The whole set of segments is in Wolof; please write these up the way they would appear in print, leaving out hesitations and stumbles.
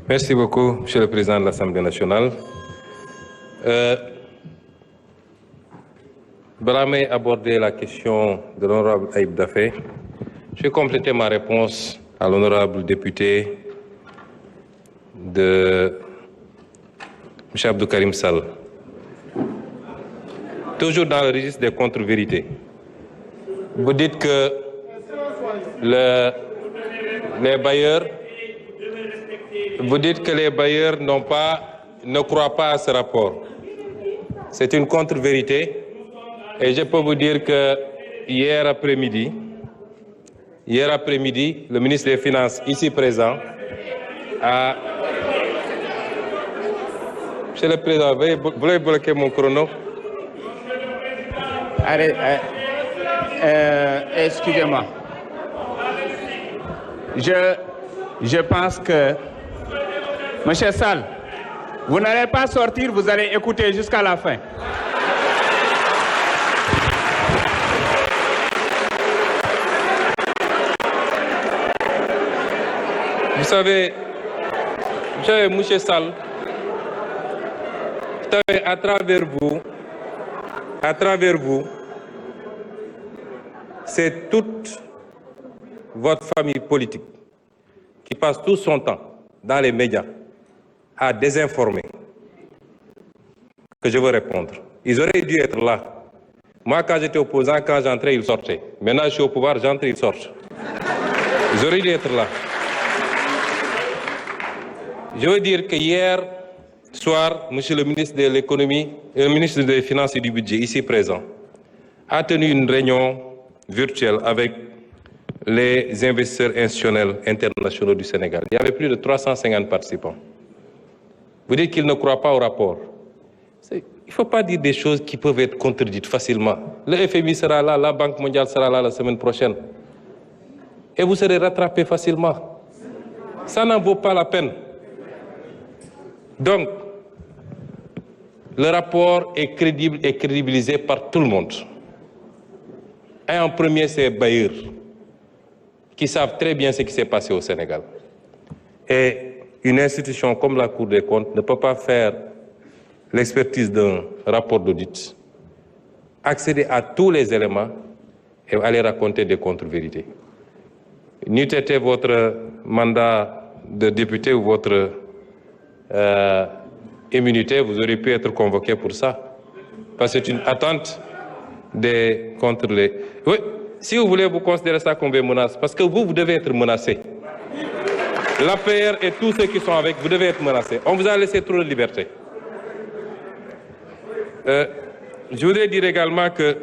Merci beaucoup, Monsieur le Président de l'Assemblée nationale. Balaa may aborder la question de l'honorable Ayib Daffé, je vais compléter ma réponse à l'honorable député de M. Abdou Karim Sall. Toujours dans le registre des contre-vérités, vous dites que les bailleurs ne croient pas à ce rapport. C'est une contre-vérité et je peux vous dire que hier après-midi, le ministre des Finances ici présent a... Monsieur le Président, vous voulez bloquer mon chrono? Allez, excusez-moi. Je pense que, Monsieur Sall, vous n'allez pas sortir, vous allez écouter jusqu'à la fin. Vous savez, Monsieur Sall, à travers vous, c'est toute votre famille politique qui passe tout son temps dans les médias à désinformer que je veux répondre. Ils auraient dû être là. Moi, quand j'étais opposant, quand j'entrais, ils sortaient. Maintenant, je suis au pouvoir, j'entre, ils sortent. Ils auraient dû être là. Je veux dire que hier soir, Monsieur le ministre de l'économie, le ministre des Finances et du Budget, ici présent, a tenu une réunion virtuelle avec les investisseurs institutionnels internationaux du Sénégal. Il y avait plus de 350 participants. Vous dites qu'ils ne croient pas au rapport. Il ne faut pas dire des choses qui peuvent être contredites facilement. Le FMI sera là, la Banque mondiale sera là la semaine prochaine. Et vous serez rattrapés facilement. Ça n'en vaut pas la peine. Donc, le rapport est crédible et crédibilisé par tout le monde. Et en premier, c'est les bailleurs, qui savent très bien ce qui s'est passé au Sénégal. Et une institution comme la Cour des comptes ne peut pas faire l'expertise d'un rapport d'audit, accéder à tous les éléments et aller raconter des contre-vérités. N'eût été votre mandat de député ou votre immunité, vous auriez pu être convoqué pour ça. Parce que c'est une attente contre les... Oui, si vous voulez, vous considérez ça comme une menace. Parce que vous devez être menacé. L'APR et tous ceux qui sont avec, vous devez être menacés. On vous a laissé trop de liberté. Je voudrais dire également que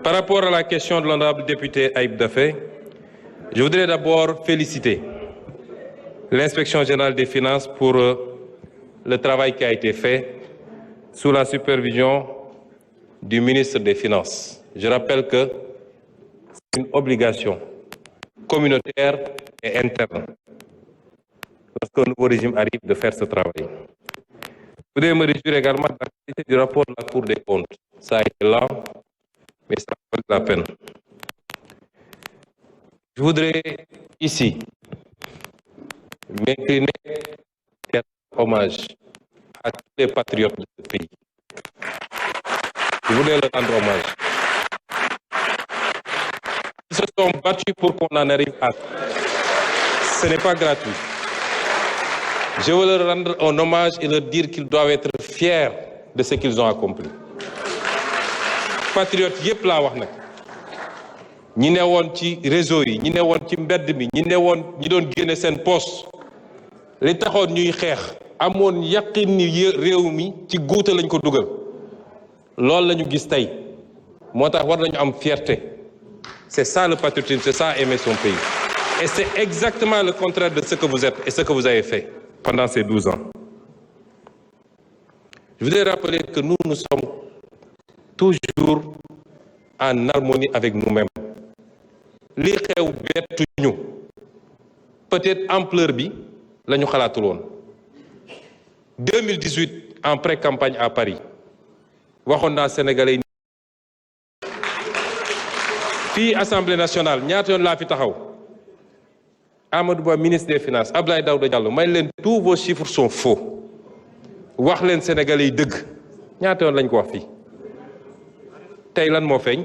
par rapport à la question de l'honorable député Ayib Daffé, je voudrais d'abord féliciter l'inspection générale des finances pour le travail qui a été fait sous la supervision du ministre des Finances. Je rappelle que c'est une obligation communautaire et interne lorsqu'un nouveau régime arrive de faire ce travail. Je voudrais me réjouir également de la qualité du rapport de la Cour des comptes. Ça a été lent, mais ça vaut la peine. Je voudrais ici m'incliner et rendre hommage à tous les patriotes de ce pays. Je voulais leur rendre hommage. Ils se sont battus pour qu'on en arrive à... Ce n'est pas gratuit. Je veux leur rendre un hommage et leur dire qu'ils doivent être fiers de ce qu'ils ont accompli. Patriotes yépp laa wax nag ñi ne woon ci réseau yi ñi ne woon ci mbedd mi ñi ne woon ñi doon génne seen poste li taxoon ñuy xeex amoon yaqin ni réew mi ci guuta lañ ko dugal loolu la ñu gis tey moo tax war nañu am fierté. C'est ça le patriotisme, c'est ça aimer son pays. Et c'est exactement le contraire de ce que vous êtes et ce que vous avez fait pendant ces 12 ans. Je voudrais rappeler que nous sommes toujours en harmonie avec nous-mêmes. Li xew bettuñu peut-être ampleur bi la ñu xalaatul woon 2018 en pré-campagne à Paris waxoon naa Sénégalais yi fii Assemblée nationale ñaata yoon laa fi taxaw Amadou Ba ministre des finances Abdoulaye Daouda Diallo may leen tous vos chiffres sont faux wax leen Sénégalais yi dëgg ñaata yoon lañ ko wax fii tey lan moo feeñ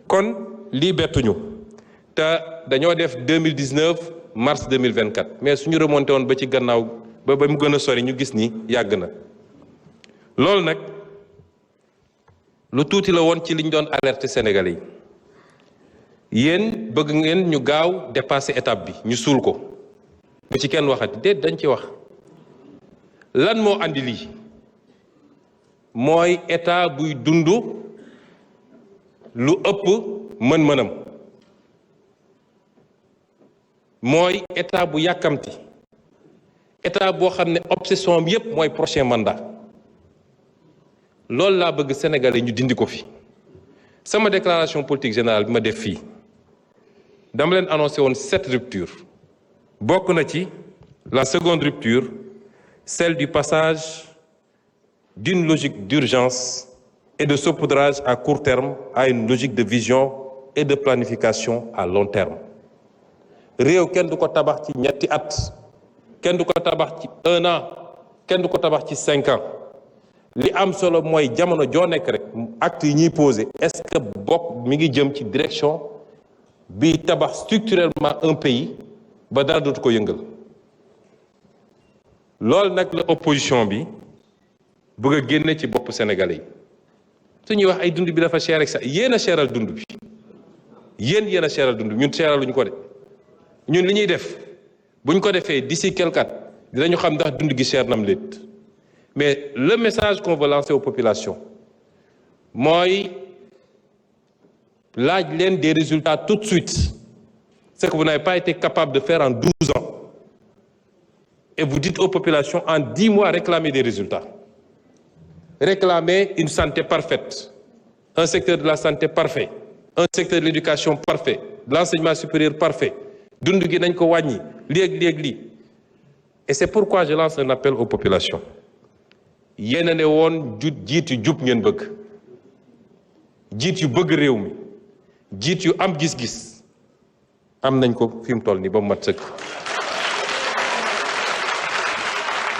kon lii bettuñu te dañoo def 2019 mars 2024 mais suñu remonté woon ba ci gannaaw ba mu gën a sori ñu gis ni yàgg na loolu nag lu tuuti la woon ci liñ doon alerter Sénégalais yi yéen bëgg ngeen ñu gaaw dépasser étape bi ñu suul ko bu ci kenn waxati déet dañ ci wax lan moo andi lii mooy état buy dund lu ëpp mën-mënam mooy état bu yàkkamti état boo xam ne obsession bi yépp mooy prochain mandat loolu laa bëgg Sénégalais ñu dindi ko fi sama déclaration politique générale bi ma def fii dama leen annoncé woon 7 ruptures bokk na ci la seconde rupture celle du passage d'une logique d'urgence et de saupoudrage à court terme à une logique de vision et de planification à long terme réew kenn du ko tabax ci ñetti at kenn du ko tabax ci 1 an kenn du ko tabax ci 5 ans li am solo mooy jamono joo nekk rek acte yi ñuy posé est-ce que bokk mi ngi jëm ci direction bi tabax structurellement un pays ba dara dootu ko yëngal loolu nag la opposition bi bëgg a génne ci bopp Sénégalais yi su ñuy wax ay dund bi dafa cher ak sax yéen a cheral dund bi yéen a cheral dund bi ñun cheraluñu ko de ñun li ñuy def buñ ko defee d'ici quelque at dinañu xam ndax dund gi cher nam léet mais le message qu'on veut lancer aux populations mooy laaj leen des résultats tout de suite ce que vous n'avez pas été capable de faire en 12 ans et vous dites aux populations en 10 mois réclamer des résultats réclamer une santé parfaite un secteur de la santé parfait un secteur de l'éducation parfait de l'enseignement supérieur parfait dund gi nañ ko wàññi léeg-léeg et c'est pourquoi je lance un appel aux populations yéen a ne woon jiit yu jub ngeen bëgg jiit yu bëgg réew mi jiit yu am gis-gis am nañ ko fi mu toll nii ba mu mat sëkk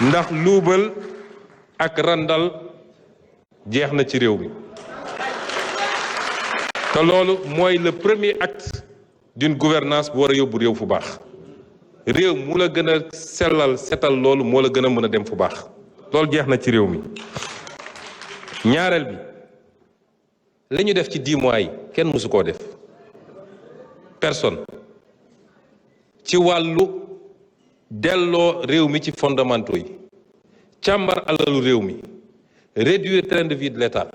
ndax luubal ak randal jeex na ci réew mi te loolu mooy le premier acte d'une gouvernance bu war a yóbbu réew fu baax réew mu la gën a sellal setal loolu moo la gën a mën a dem fu baax loolu jeex na ci réew mi ñaareel bi li ñu def ci 10 mois yi kenn mësu koo def personne ci wàllu delloo réew mi ci fondamentaux yi càmbar alalu réew mi réduire train de vie de l'État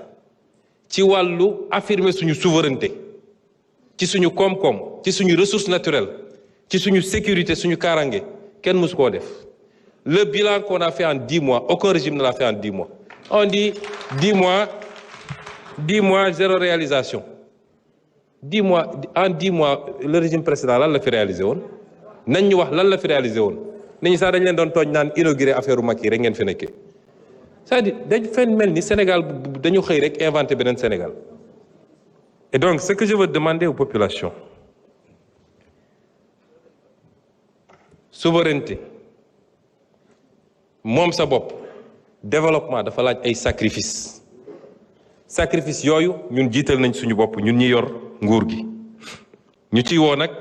ci wàllu affirmer suñu souveraineté ci suñu koom-koom ci suñu ressources naturelles ci suñu sécurité suñu kaaraange kenn mësu koo def le bilan qu'on a fait en 10 mois aucun régime ne l'a fait en 10 mois on dit 10 mois zéro réalisation 10 mois en 10 mois le régime précédent lan la fi réalisé woon nañ ñu wax lan la fi réalisé woon nit ñi sax dañ leen doon tooñ naan inauguré affaire u Macky rek ngeen fi nekkee c'est-à-dire dañ fen mel ni Sénégal dañu xëy rek inventé beneen Sénégal et donc ce que je veux demander aux populations souveraineté moom sa bopp développement dafa laaj ay sacrifice yooyu ñun jiital nañ suñu bopp ñun ñi yor nguur gi ñu ciy woo nag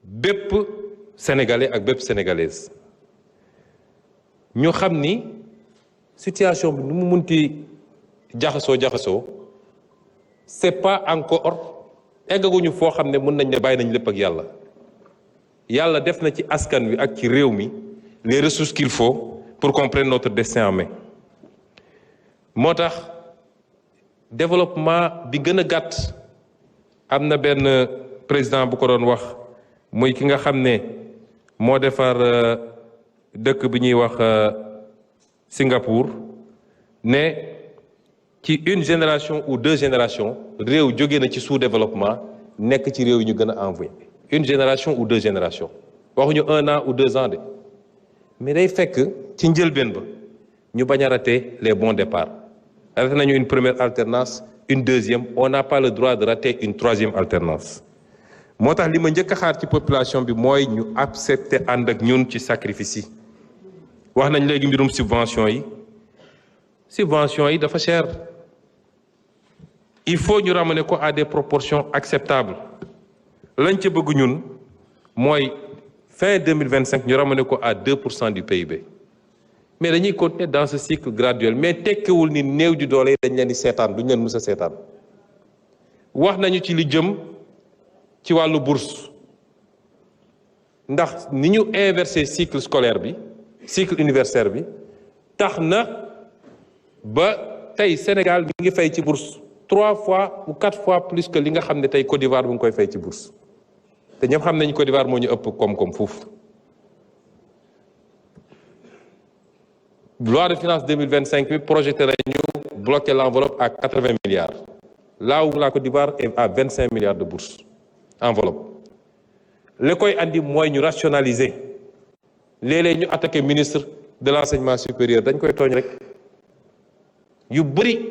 bépp sénégalais ak bépp sénégalaise ñu xam ni situation bi nu mu munti jaxasoo c'est pas encore eggaguñu foo xam ne mën nañ ne bàyyi nañ lépp ak yàlla def na ci askan wi ak ci réew mi les ressources qu'il faut pour qu'on prenne notre destin en main moo tax développement bi gën a gàtt am na benn président bu ko doon wax muy ki nga xam ne moo defar dëkk bi ñuy wax Singapour ne ci une génération ou 2 générations réew jóge na ci sous-développement nekk ci réew yi ñu gën a envoyé une génération ou 2 générations waxuñu 1 an ou 2 ans de mais day fekk ci njëlbeen ba ñu bañ a rater les bons départs raté nañu une première alternance une deuxième on n'a pas le droit de rater une 3e alternance moo tax li ma njëkk a xaar ci population bi mooy ñu accepter ànd ak ñun ci sacrifice yi. wax nañ léegi mbirum subvention yi dafa cher. Il faut ñu ramener ko à des proportions acceptables lañ ci bëgg ñun mooy fin 2025 ñu ramener ko à 2% du PIB mais dañuy continuer dans ce cycle graduel mais tekkiwul ni néew ju doole dañ leen di seetaan duñ leen mës a seetaan. wax nañu ci li jëm ci wàllu bourse ndax ni ñu inversé cycle scolaire bi cycle universitaire bi tax na ba tey Sénégal mi ngi fay ci bourse 3 fois ou 4 fois plus que li nga xam ne tey Côte d'Ivoire bu ngi koy fay ci bourse te ñëpp xam nañu Côte d'Ivoire moo ñu ëpp koom-koom foofu. Loi de finances 2025 bi projeté nañu bloquer l'enveloppe à 80 milliards là où la Côte d'Ivoire est à 25 milliards de bourse enveloppe. li koy andi mooy ñu rationaliser léeg-léeg ñu attaqué ministre de l'enseignement supérieur dañ koy tooñ rek yu bëri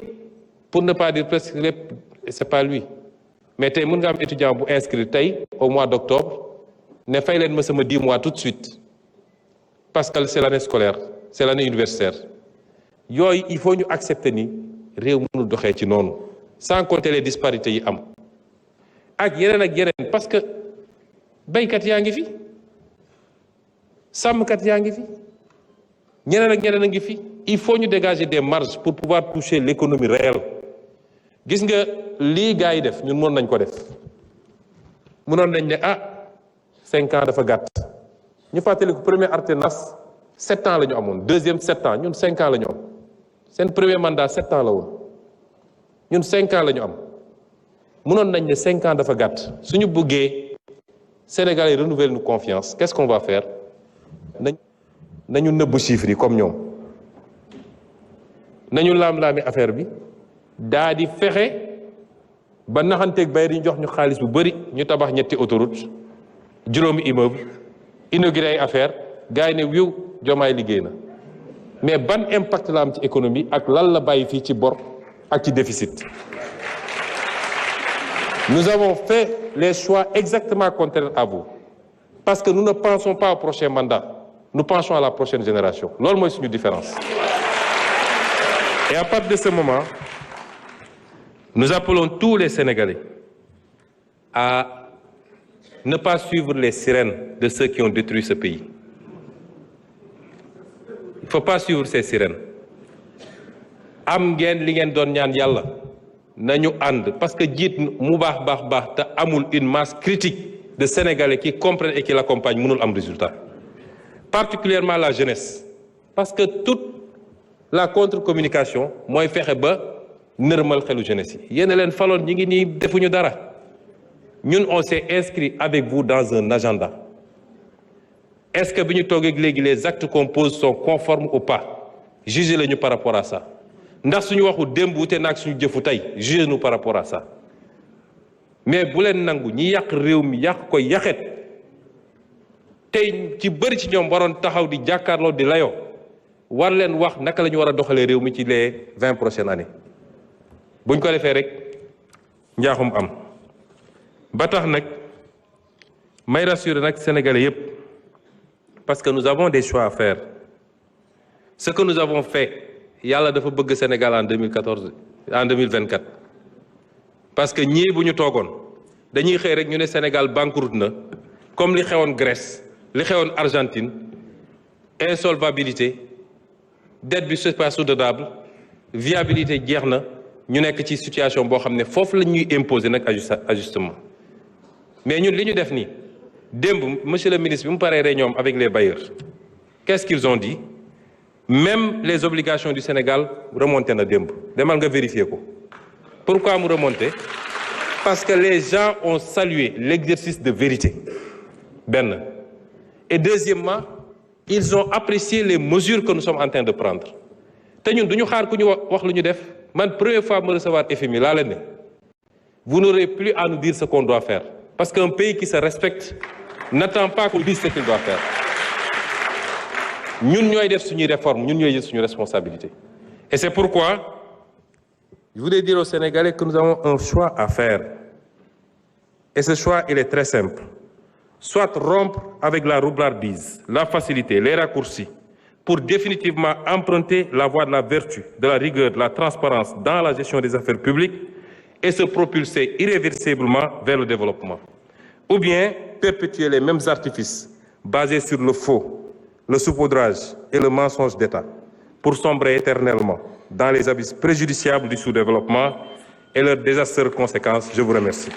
pour ne pas dire presque lépp c'est pas lui mais tey mën nga am étudiant bu inscrit tey au mois d'octobre ne fay leen ma sama 10 mois tout de suite parce que c'est l'année scolaire c'est l'année universitaire yooyu il faut ñu accepter ni réew mënul doxee ci noonu sans compter les disparités yi am ak yeneen parce que baykat yaa ngi fi sàmmkat yaa ngi fi ñeneen ak ñeneen a ngi fi il faut ñu dégager des marges pour pouvoir toucher l'économie réelle gis nga lii gars yi def ñun mën nañ ko def mënoon nañ ne 5 ans dafa gàtt ñu fàttali ko premier alternance 7 ans la ñu amoon deuxième 7 ans ñun 5 ans la ñu am seen premier mandat 7 ans la woon ñun 5 ans la ñu am mënoon nañ ne 5 ans dafa gàtt suñu bëggee Sénégalais renouveler nos confiance qu'est-ce qu'on va faire nañu nëbb chiffres yi comme ñoom nañu laam-laami affaire bi daa di fexe ba naxanteeg bay di jox ñu xaalis bu bari ñu tabax ñetti autoroute juróomi immeuble inauguré ay affaire gars yi ne wiw Diomaye liggéey na mais ban impact la am ci économie ak lan la bàyyi fii ci bor ak ci déficit. Nous avons fait les choix exactement contraires à vous parce que nous ne pensons pas au prochain mandat nous pensons à la prochaine génération loolu mooy suñu différence. Et à partir de ce moment nous appelons tous les Sénégalais à ne pas suivre les sirènes de ceux qui ont détruit ce pays. Il ne faut pas suivre ces sirènes. Am ngeen li ngeen doon ñaan yàlla nañu ànd parce que jiit mu baax te amul une masse critique de Sénégalais qui comprennent et qui l'accompagnent mënul am résultat. Particulièrement la jeunesse parce que toute la contre-communication mooy fexe ba nërmal xelu jeunesse yi yéen a leen faloon ñi ngi nii defuñu dara ñun on s'est inscrit avec vous dans un agenda. Est-ce que bi ñu toogee léegi les actes qu'on pose sont conformes ou pas jugez lañu par rapport à ça ndax suñu waxu démb wute naag suñu jëfu tey jugez-nous par rapport à ça mais bu leen nangu ñi yàq réew mi yàq ko yaxet tey ci bëri ci ñoom waroon taxaw di jàkkaarloo di layoo war leen wax naka la ñu war a doxalee réew mi ci les 20 prochaines années buñ ko defee rek njaaxum am ba tax nag may rassurer nag Sénégalais yépp parce que nous avons des choix à faire ce que nous avons fait yàlla dafa bëgg Sénégal en 2024 parce que ñii bu ñu toogoon dañuy xëy rek ñu ne Sénégal banqueroute na comme li xewoon Grèce li xewoon Argentine insolvabilité dette bi c'est pas soutenable viabilité jeex na ñu nekk ci situation boo xam ne foofu la ñuy imposer nag ajustement mais ñun li ñu def nii démb monsieur le ministre bi mu paree réunion avec les bailleurs qu'est-ce qu'ils ont dit même les obligations du Sénégal remonté na démb demal nga vérifier ko pourquoi mu remonté parce que les gens ont salué l'exercice de vérité benn et deuxièmement ils ont apprécié les mesures que nous sommes en train de prendre te ñun du ñu xaar ku ñu wax lu ñu def man première fois me recevoir FMI laa leen ne vous n'aurez plus à nous dire ce qu'on doit faire parce qu'un pays qui se respecte n'attend pas qu'on dise ce qu'il doit faire ñun ñooy def suñuy réforme ñun ñooy jël suñu responsabilité et c'est pourquoi je voulais dire aux Sénégalais que nous avons un choix à faire Et ce choix, il est très simple. Soit rompre avec la roublardise, la facilité, les raccourcis, pour définitivement emprunter la voie de la vertu, de la rigueur, de la transparence dans la gestion des affaires publiques et se propulser irréversiblement vers le développement. Ou bien perpétuer les mêmes artifices basés sur le faux, le saupoudrage et le mensonge d'État pour sombrer éternellement dans les abysses préjudiciables du sous-développement et leurs désastreuses conséquences. Je vous remercie.